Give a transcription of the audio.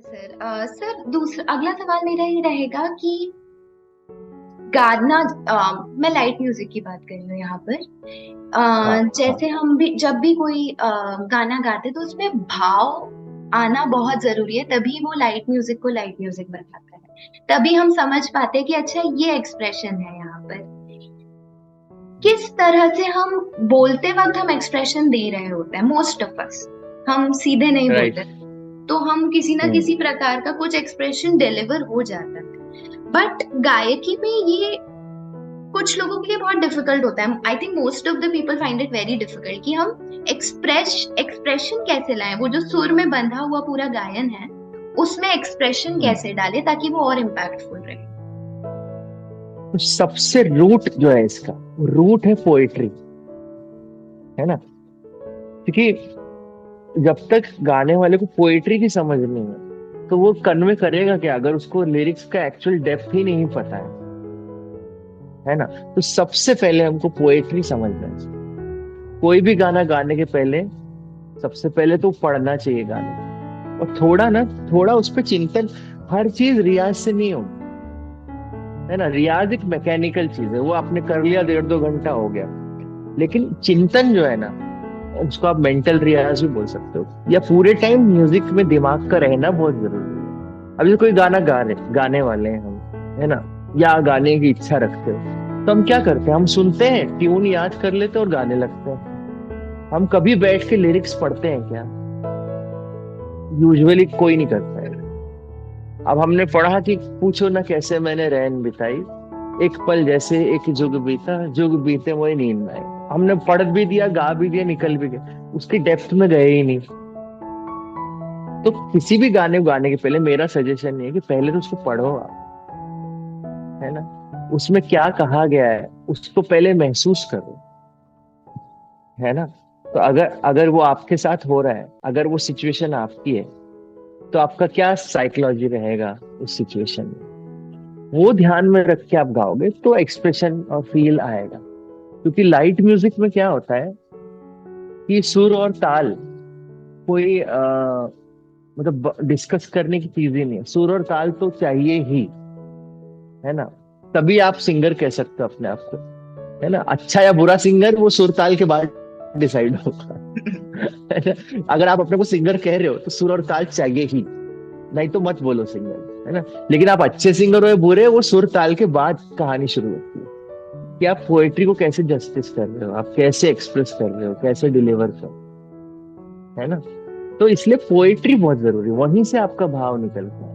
Sir sir दूसरा अगला सवाल मेरा ये रहेगा कि गाना मैं लाइट म्यूजिक की बात कर रही हूँ यहाँ पर। हाँ हाँ। जैसे हम भी जब भी कोई गाना गाते तो उसमें भाव आना बहुत जरूरी है, तभी वो लाइट म्यूजिक को लाइट म्यूजिक बनाता है। तभी हम समझ पाते हैं कि अच्छा ये एक्सप्रेशन है यहाँ पर। किस तरह से हम बोलते वक्त हम एक्सप्रेशन दे रहे होते हैं, मोस्ट ऑफ अस हम सीधे नहीं बोलते, राइट। तो हम किसी ना हम्म। किसी प्रकार का कुछ एक्सप्रेशन डिलीवर हो जाता है। बट गायकी में ये कुछ लोगों के लिए बहुत डिफिकल्ट होता है। I think most of the people find it very difficult कि हम एक्सप्रेशन कैसे लाएं, वो जो सुर में बंधा हुआ पूरा गायन है उसमें एक्सप्रेशन हम्म। कैसे डालें ताकि वो और इम्पैक्टफुल रहे। तो सबसे रूट जो है इसका, रूट है पोएट्री, है ना? क्योंकि जब तक गाने वाले को पोएट्री की समझ नहीं है तो वो कन्वे करेगा क्या अगर उसको लिरिक्स का एक्चुअल डेप्थ ही नहीं पता है ना? तो सबसे पहले हमको पोएट्री समझना है। कोई भी गाना गाने के पहले सबसे पहले तो पढ़ना चाहिए गाना, और थोड़ा ना, थोड़ा उस पर चिंतन। हर चीज रियाज से नहीं हो, है ना? रियाज एक मैकेनिकल चीज है, वो आपने कर लिया 1.5-2 घंटा हो गया। लेकिन चिंतन जो है ना, उसको आप मेंटल रियाज भी बोल सकते हो, या पूरे टाइम म्यूजिक में दिमाग का रहना बहुत जरूरी है। अभी कोई गाना गाने वाले हैं हम, है ना, या गाने की इच्छा रखते हो, तो हम क्या करते हैं? हम सुनते हैं, ट्यून याद कर लेते हैं और गाने लगते हैं। हम कभी बैठ के लिरिक्स पढ़ते हैं क्या? यूजुअली कोई नहीं करता है। अब हमने पढ़ा कि पूछो ना कैसे मैंने रैन बिताई, एक पल जैसे एक जुग बीता, जुग बीते मोए नींद न आई। हमने पढ़ भी दिया, गा भी दिया, निकल भी गया, उसकी डेप्थ में गए ही नहीं। तो किसी भी गाने को गाने के पहले मेरा सजेशन ये है कि पहले तो उसको पढ़ो आप, है ना? उसमें क्या कहा गया है उसको पहले महसूस करो, है ना? तो अगर अगर वो आपके साथ हो रहा है, अगर वो सिचुएशन आपकी है, तो आपका क्या साइकोलॉजी रहेगा उस सिचुएशन में, वो ध्यान में रख के आप गाओगे तो एक्सप्रेशन और फील आएगा। क्योंकि लाइट म्यूजिक में क्या होता है कि सुर और ताल कोई मतलब डिस्कस करने की चीज ही नहीं है। सुर और ताल तो चाहिए ही, है ना? तभी आप सिंगर कह सकते हो अपने आप को, है ना? अच्छा या बुरा सिंगर वो सुर ताल के बाद डिसाइड होगा। है ना? अगर आप अपने को सिंगर कह रहे हो तो सुर और ताल चाहिए ही, नहीं तो मत बोलो सिंगर, है ना? लेकिन आप अच्छे सिंगर हो या बुरे, वो सुर ताल के बाद कहानी शुरू होती है कि आप पोएट्री को कैसे जस्टिस कर रहे हो, आप कैसे एक्सप्रेस कर रहे हो, कैसे डिलीवर कर, है ना? तो इसलिए पोएट्री बहुत जरूरी है, वहीं से आपका भाव निकलता है।